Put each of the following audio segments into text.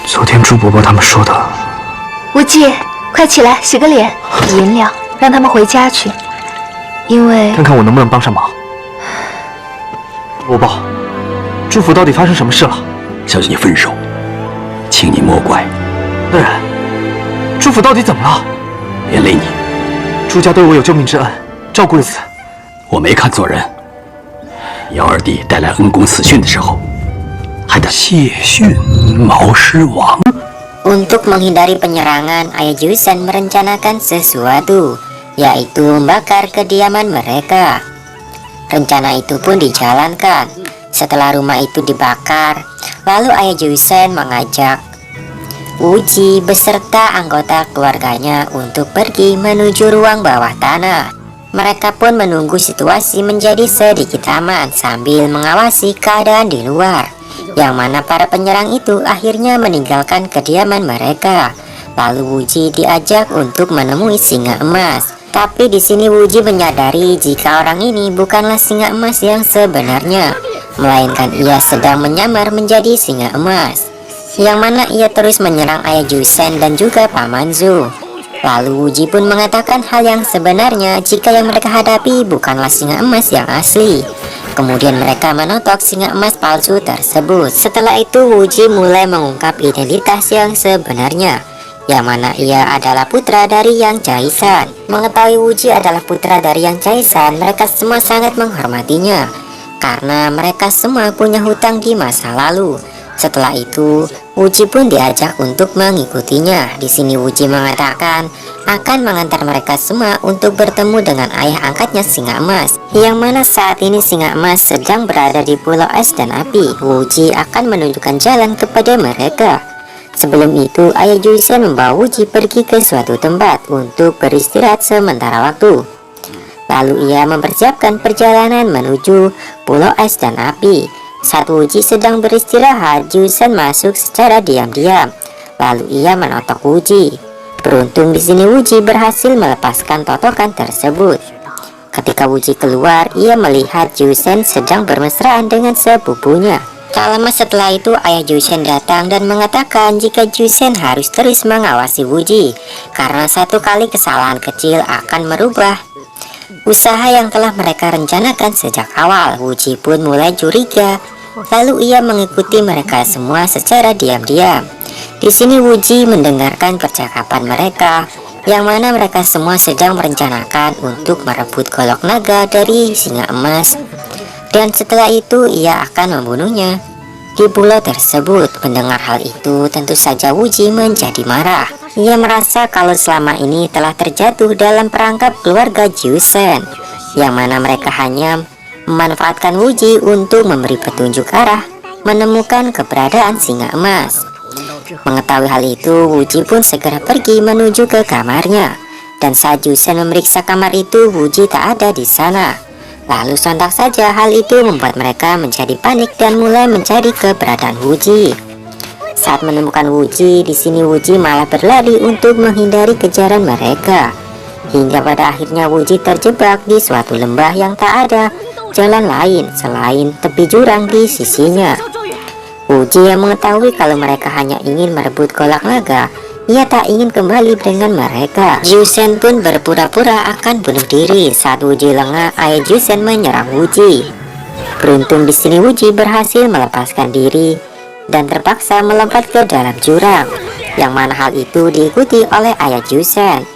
昨天朱伯伯他们说的。无忌，快起来洗个脸，饮料，让他们回家去。因为看看我能不能帮上忙。伯伯，朱府到底发生什么事了？小姐分手，请你莫怪。大人，朱府到底怎么了？连累你。朱家对我有救命之恩，照顾一次。我没看错人。姚二弟带来恩公死讯的时候，还得谢逊毛狮王。Untuk menghindari penyerangan, Ayah Jusen merencanakan sesuatu, yaitu membakar kediaman mereka. Rencana itu pun dijalankan. Setelah rumah itu dibakar, lalu Ayah Jusen mengajak Wuji beserta anggota keluarganya untuk pergi menuju ruang bawah tanah. Mereka pun menunggu situasi menjadi sedikit aman sambil mengawasi keadaan di luar, yang mana para penyerang itu akhirnya meninggalkan kediaman mereka. Lalu Wuji diajak untuk menemui singa emas. Tapi di sini Wuji menyadari jika orang ini bukanlah singa emas yang sebenarnya, melainkan ia sedang menyamar menjadi singa emas, yang mana ia terus menyerang Ayah Jusen dan juga Paman Zhu. Lalu Wuji pun mengatakan hal yang sebenarnya jika yang mereka hadapi bukanlah singa emas yang asli. Kemudian mereka menotok singa emas palsu tersebut. Setelah itu Wuji mulai mengungkap identitas yang sebenarnya, yang mana ia adalah putra dari Yang Jaisan. Mengetahui Wuji adalah putra dari Yang Jaisan, mereka semua sangat menghormatinya karena mereka semua punya hutang di masa lalu. Setelah itu, Wuji pun diajak untuk mengikutinya. Di sini Wuji mengatakan akan mengantar mereka semua untuk bertemu dengan ayah angkatnya Singa Emas, yang mana saat ini Singa Emas sedang berada di Pulau Es dan Api. Wuji akan menunjukkan jalan kepada mereka. Sebelum itu, Ayah Jusen membawa Wuji pergi ke suatu tempat untuk beristirahat sementara waktu. Lalu ia mempersiapkan perjalanan menuju Pulau Es dan Api. Saat Wuji sedang beristirahat, Jusen masuk secara diam-diam. Lalu ia menotok Wuji. Beruntung di sini Wuji berhasil melepaskan totokan tersebut. Ketika Wuji keluar, ia melihat Jusen sedang bermesraan dengan sepupunya. Tak lama setelah itu, Ayah Jusen datang dan mengatakan jika Jusen harus terus mengawasi Wuji, karena satu kali kesalahan kecil akan merubah usaha yang telah mereka rencanakan sejak awal. Wuji pun mulai curiga. Lalu ia mengikuti mereka semua secara diam-diam. Di sini Wuji mendengarkan percakapan mereka, yang mana mereka semua sedang merencanakan untuk merebut golok naga dari Singa Emas, dan setelah itu ia akan membunuhnya di pulau tersebut. Mendengar hal itu, tentu saja Wuji menjadi marah. Ia merasa kalau selama ini telah terjatuh dalam perangkap keluarga Jusen, yang mana mereka hanya memanfaatkan Wuji untuk memberi petunjuk arah menemukan keberadaan Singa Emas. Mengetahui hal itu, Wuji pun segera pergi menuju ke kamarnya, dan saat Jusen memeriksa kamar itu, Wuji tak ada di sana. Lalu sontak saja hal itu membuat mereka menjadi panik dan mulai mencari keberadaan Wuji. Saat menemukan Wuji, di sini Wuji malah berlari untuk menghindari kejaran mereka. Hingga pada akhirnya Wuji terjebak di suatu lembah yang tak ada jalan lain selain tepi jurang di sisinya. Wuji yang mengetahui kalau mereka hanya ingin merebut golok naga, ia tak ingin kembali dengan mereka. Jusen pun berpura-pura akan bunuh diri. Saat Wuji lengah, Ayah Jusen menyerang Wuji. Beruntung di sini Wuji berhasil melepaskan diri dan terpaksa melompat ke dalam jurang, yang mana hal itu diikuti oleh Ayah Jusen.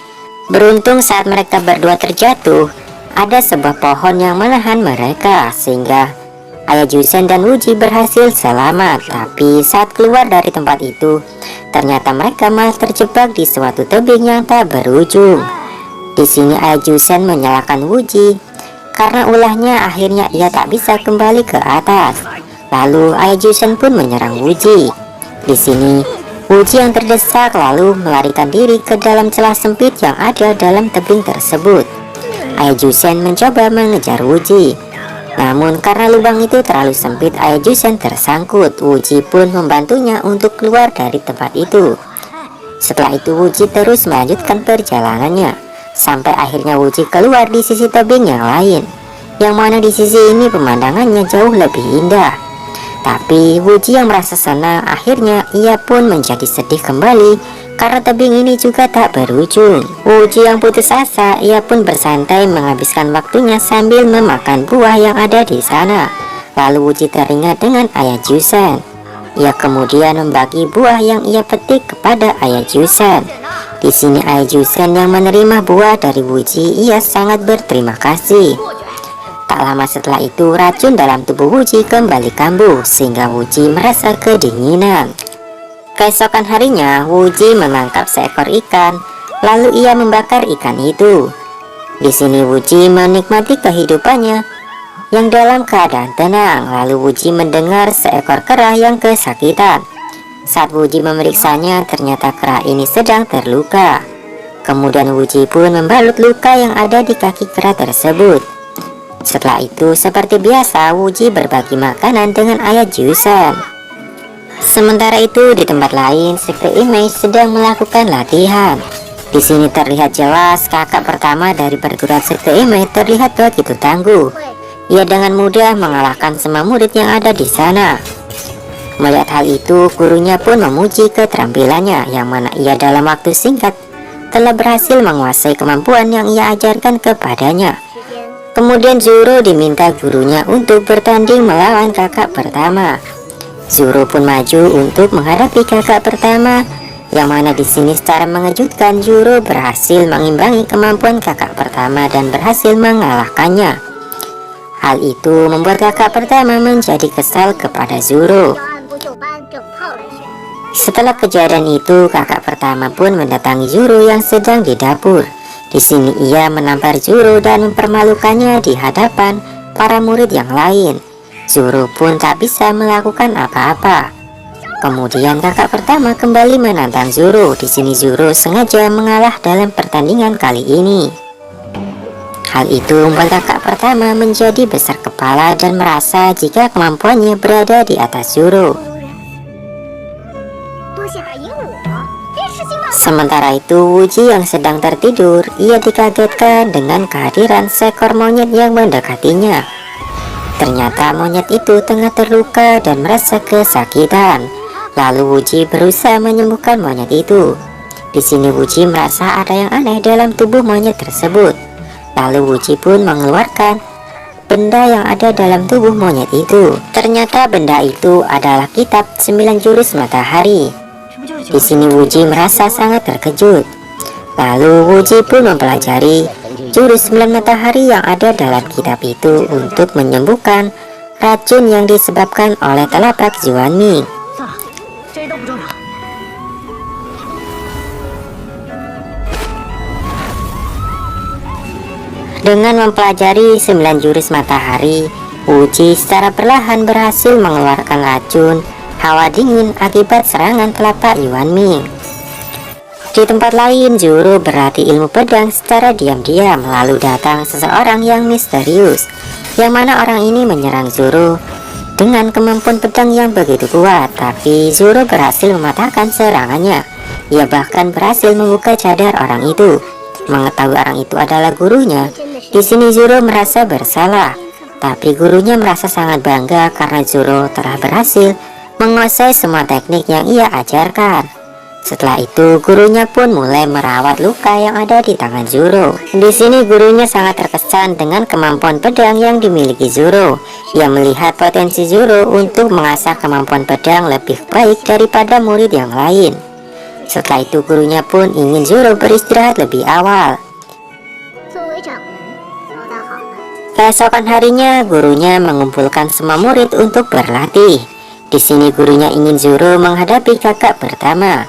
Beruntung saat mereka berdua terjatuh, ada sebuah pohon yang menahan mereka, sehingga Ayah Jusen dan Wuji berhasil selamat. Tapi saat keluar dari tempat itu, ternyata mereka malah terjebak di suatu tebing yang tak berujung. Di sini Ayah Jusen menyalahkan Wuji karena ulahnya akhirnya ia tak bisa kembali ke atas. Lalu Ayah Jusen pun menyerang Wuji. Di sini Wuji yang terdesak lalu melarikan diri ke dalam celah sempit yang ada dalam tebing tersebut. Ayah Jusen mencoba mengejar Wuji, namun karena lubang itu terlalu sempit, Ayah Jusen tersangkut. Wuji pun membantunya untuk keluar dari tempat itu. Setelah itu Wuji terus melanjutkan perjalanannya, sampai akhirnya Wuji keluar di sisi tebing yang lain, yang mana di sisi ini pemandangannya jauh lebih indah. Tapi Wuji yang merasa senang, akhirnya ia pun menjadi sedih kembali karena tebing ini juga tak berujung. Wuji yang putus asa, ia pun bersantai menghabiskan waktunya sambil memakan buah yang ada di sana. Lalu Wuji teringat dengan ayah Jusen. Ia kemudian membagi buah yang ia petik kepada ayah Jusen. Di sini ayah Jusen yang menerima buah dari Wuji, ia sangat berterima kasih. Tak lama setelah itu, racun dalam tubuh Wuji kembali kambuh sehingga Wuji merasa kedinginan. Keesokan harinya, Wuji menangkap seekor ikan, lalu ia membakar ikan itu. Di sini Wuji menikmati kehidupannya yang dalam keadaan tenang. Lalu Wuji mendengar seekor kera yang kesakitan. Saat Wuji memeriksanya, ternyata kera ini sedang terluka. Kemudian Wuji pun membalut luka yang ada di kaki kera tersebut. Setelah itu, seperti biasa, Wuji berbagi makanan dengan ayah Jusen. Sementara itu, di tempat lain, Sekte Image sedang melakukan latihan. Di sini terlihat jelas kakak pertama dari perguruan Sekte Image terlihat begitu tangguh. Ia dengan mudah mengalahkan semua murid yang ada di sana. Melihat hal itu, gurunya pun memuji keterampilannya, yang mana ia dalam waktu singkat telah berhasil menguasai kemampuan yang ia ajarkan kepadanya. Kemudian Zoro diminta gurunya untuk bertanding melawan kakak pertama. Zoro pun maju untuk menghadapi kakak pertama, yang mana di sini secara mengejutkan Zoro berhasil mengimbangi kemampuan kakak pertama dan berhasil mengalahkannya. Hal itu membuat kakak pertama menjadi kesal kepada Zoro. Setelah kejadian itu, kakak pertama pun mendatangi Zoro yang sedang di dapur. Di sini ia menampar Zoro dan mempermalukannya di hadapan para murid yang lain. Zoro pun tak bisa melakukan apa-apa. Kemudian kakak pertama kembali menantang Zoro. Di sini Zoro sengaja mengalah dalam pertandingan kali ini. Hal itu membuat kakak pertama menjadi besar kepala dan merasa jika kemampuannya berada di atas Zoro. Sementara itu, Wuji yang sedang tertidur, ia dikagetkan dengan kehadiran seekor monyet yang mendekatinya. Ternyata monyet itu tengah terluka dan merasa kesakitan. Lalu Wuji berusaha menyembuhkan monyet itu. Di sini Wuji merasa ada yang aneh dalam tubuh monyet tersebut. Lalu Wuji pun mengeluarkan benda yang ada dalam tubuh monyet itu. Ternyata benda itu adalah kitab 9 jurus matahari. Di sini Wuji merasa sangat terkejut. Lalu Wuji pun mempelajari jurus 9 matahari yang ada dalam kitab itu untuk menyembuhkan racun yang disebabkan oleh telapak Zuanming. Dengan mempelajari 9 jurus matahari, Wuji secara perlahan berhasil mengeluarkan racun hawa dingin akibat serangan telapak Yuanming. Di tempat lain, Zoro berlatih ilmu pedang secara diam-diam. Lalu datang seseorang yang misterius, yang mana orang ini menyerang Zoro dengan kemampuan pedang yang begitu kuat. Tapi Zoro berhasil mematahkan serangannya. Ia bahkan berhasil membuka cadar orang itu. Mengetahui orang itu adalah gurunya, di sini Zoro merasa bersalah. Tapi gurunya merasa sangat bangga karena Zoro telah berhasil menguasai semua teknik yang ia ajarkan. Setelah itu, gurunya pun mulai merawat luka yang ada di tangan Zoro. Di sini gurunya sangat terkesan dengan kemampuan pedang yang dimiliki Zoro. Ia melihat potensi Zoro untuk mengasah kemampuan pedang lebih baik daripada murid yang lain. Setelah itu, gurunya pun ingin Zoro beristirahat lebih awal. Keesokan harinya, gurunya mengumpulkan semua murid untuk berlatih. Di sini gurunya ingin Zoro menghadapi kakak pertama.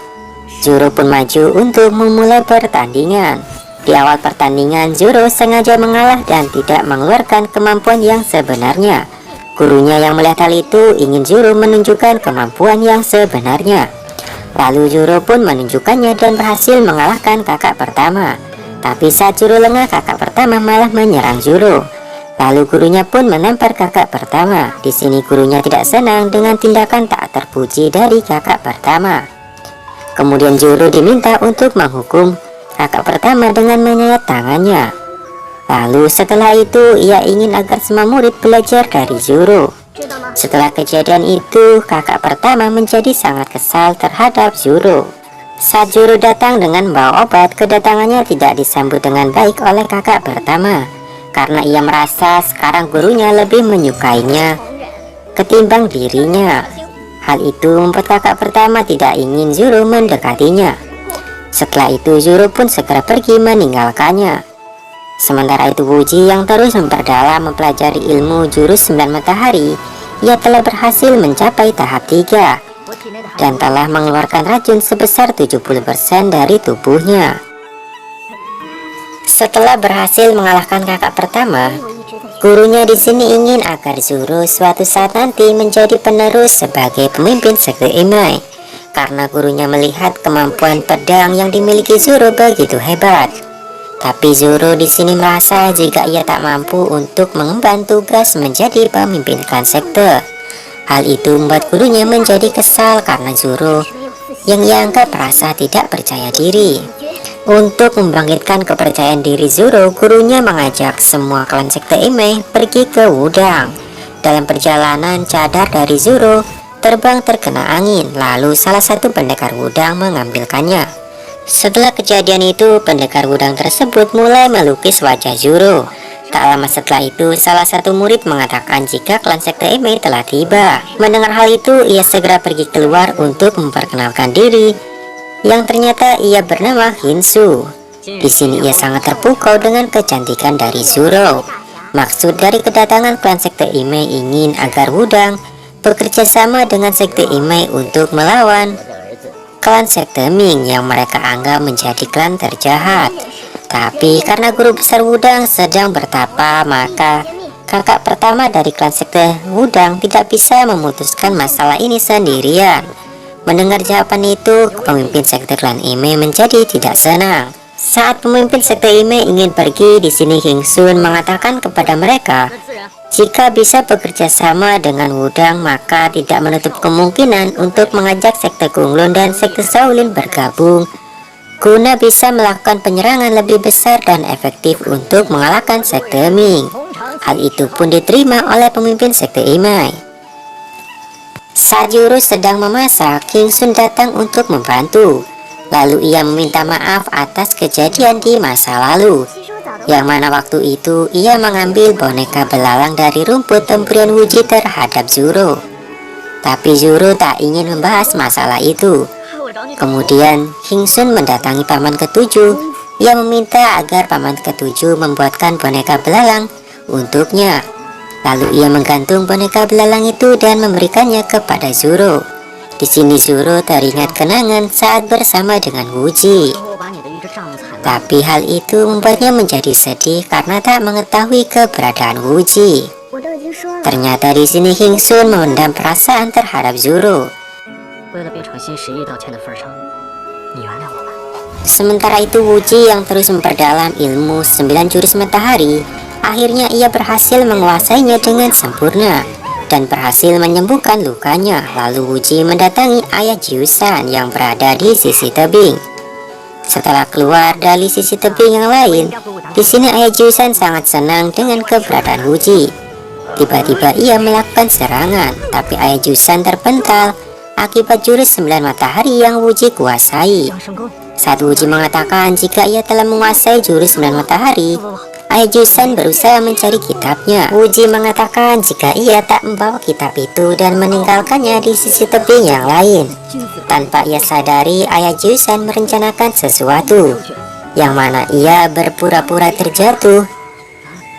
Zoro pun maju untuk memulai pertandingan. Di awal pertandingan, Zoro sengaja mengalah dan tidak mengeluarkan kemampuan yang sebenarnya. Gurunya yang melihat hal itu ingin Zoro menunjukkan kemampuan yang sebenarnya. Lalu Zoro pun menunjukkannya dan berhasil mengalahkan kakak pertama. Tapi saat Zoro lengah, kakak pertama malah menyerang Zoro. Lalu gurunya pun menampar kakak pertama. Di sini gurunya tidak senang dengan tindakan tak terpuji dari kakak pertama. Kemudian Zoro diminta untuk menghukum kakak pertama dengan menyayat tangannya. Lalu setelah itu ia ingin agar semua murid belajar dari Zoro. Setelah kejadian itu, kakak pertama menjadi sangat kesal terhadap Zoro. Saat Zoro datang dengan membawa obat, kedatangannya tidak disambut dengan baik oleh kakak pertama, karena ia merasa sekarang gurunya lebih menyukainya ketimbang dirinya. Hal itu membuat kakak pertama tidak ingin Zoro mendekatinya. Setelah itu Zoro pun segera pergi meninggalkannya. Sementara itu Wuji yang terus memperdalam mempelajari ilmu jurus 9 matahari, ia telah berhasil mencapai tahap 3 dan telah mengeluarkan racun sebesar 70% dari tubuhnya. Setelah berhasil mengalahkan kakak pertama, gurunya di sini ingin agar Zoro suatu saat nanti menjadi penerus sebagai pemimpin sekte Imai, karena gurunya melihat kemampuan pedang yang dimiliki Zoro begitu hebat. Tapi Zoro di sini merasa jika ia tak mampu untuk mengemban tugas menjadi pemimpin klan sekte. Hal itu membuat gurunya menjadi kesal karena Zoro yang ia anggap merasa tidak percaya diri. Untuk membangkitkan kepercayaan diri Zoro, gurunya mengajak semua klan sekte Imai pergi ke Wudang. Dalam perjalanan, cadar dari Zoro terbang terkena angin, lalu salah satu pendekar Wudang mengambilkannya. Setelah kejadian itu, pendekar Wudang tersebut mulai melukis wajah Zoro. Tak lama setelah itu, salah satu murid mengatakan jika klan sekte Imai telah tiba. Mendengar hal itu, ia segera pergi keluar untuk memperkenalkan diri, yang ternyata ia bernama Hinsu. Di sini ia sangat terpukau dengan kecantikan dari Zoro. Maksud dari kedatangan klan sekte Imai ingin agar Wudang bekerja sama dengan sekte Imai untuk melawan klan sekte Ming yang mereka anggap menjadi klan terjahat. Tapi karena guru besar Wudang sedang bertapa, maka kakak pertama dari klan sekte Wudang tidak bisa memutuskan masalah ini sendirian. Mendengar jawaban itu, pemimpin sekte klan Imai menjadi tidak senang. Saat pemimpin sekte Imai ingin pergi, di sini Hingsun mengatakan kepada mereka jika bisa bekerja sama dengan Wudang, maka tidak menutup kemungkinan untuk mengajak sekte Kunlun dan sekte Shaolin bergabung guna bisa melakukan penyerangan lebih besar dan efektif untuk mengalahkan sekte Ming. Hal itu pun diterima oleh pemimpin sekte Imai. Saat Zoro sedang memasak, Hingsun datang untuk membantu. Lalu ia meminta maaf atas kejadian di masa lalu, yang mana waktu itu ia mengambil boneka belalang dari rumput tempurian Wuji terhadap Zoro. Tapi Zoro tak ingin membahas masalah itu. Kemudian Hingsun mendatangi paman ketujuh. Ia meminta agar paman ketujuh membuatkan boneka belalang untuknya. Lalu ia menggantung boneka belalang itu dan memberikannya kepada Zoro. Di sini Zoro teringat kenangan saat bersama dengan Wuji. Tapi hal itu membuatnya menjadi sedih karena tak mengetahui keberadaan Wuji. Ternyata di sini Hingsun memendam perasaan terhadap Zoro. Sementara itu Wuji yang terus memperdalam ilmu 9 jurus matahari, akhirnya ia berhasil menguasainya dengan sempurna dan berhasil menyembuhkan lukanya. Lalu Wuji mendatangi ayah Jiusan yang berada di sisi tebing. Setelah keluar dari sisi tebing yang lain, di sini ayah Jiusan sangat senang dengan keberadaan Wuji. Tiba-tiba ia melakukan serangan, tapi ayah Jiusan terpental akibat jurus 9 matahari yang Wuji kuasai. Saat Wuji mengatakan jika ia telah menguasai jurus 9 matahari, ayah Jiusan berusaha mencari kitabnya. Wuji mengatakan jika ia tak membawa kitab itu dan meninggalkannya di sisi tebing yang lain. Tanpa ia sadari, ayah Jiusan merencanakan sesuatu, yang mana ia berpura-pura terjatuh,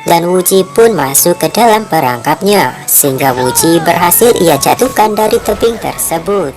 dan Wuji pun masuk ke dalam perangkapnya, sehingga Wuji berhasil ia jatuhkan dari tebing tersebut.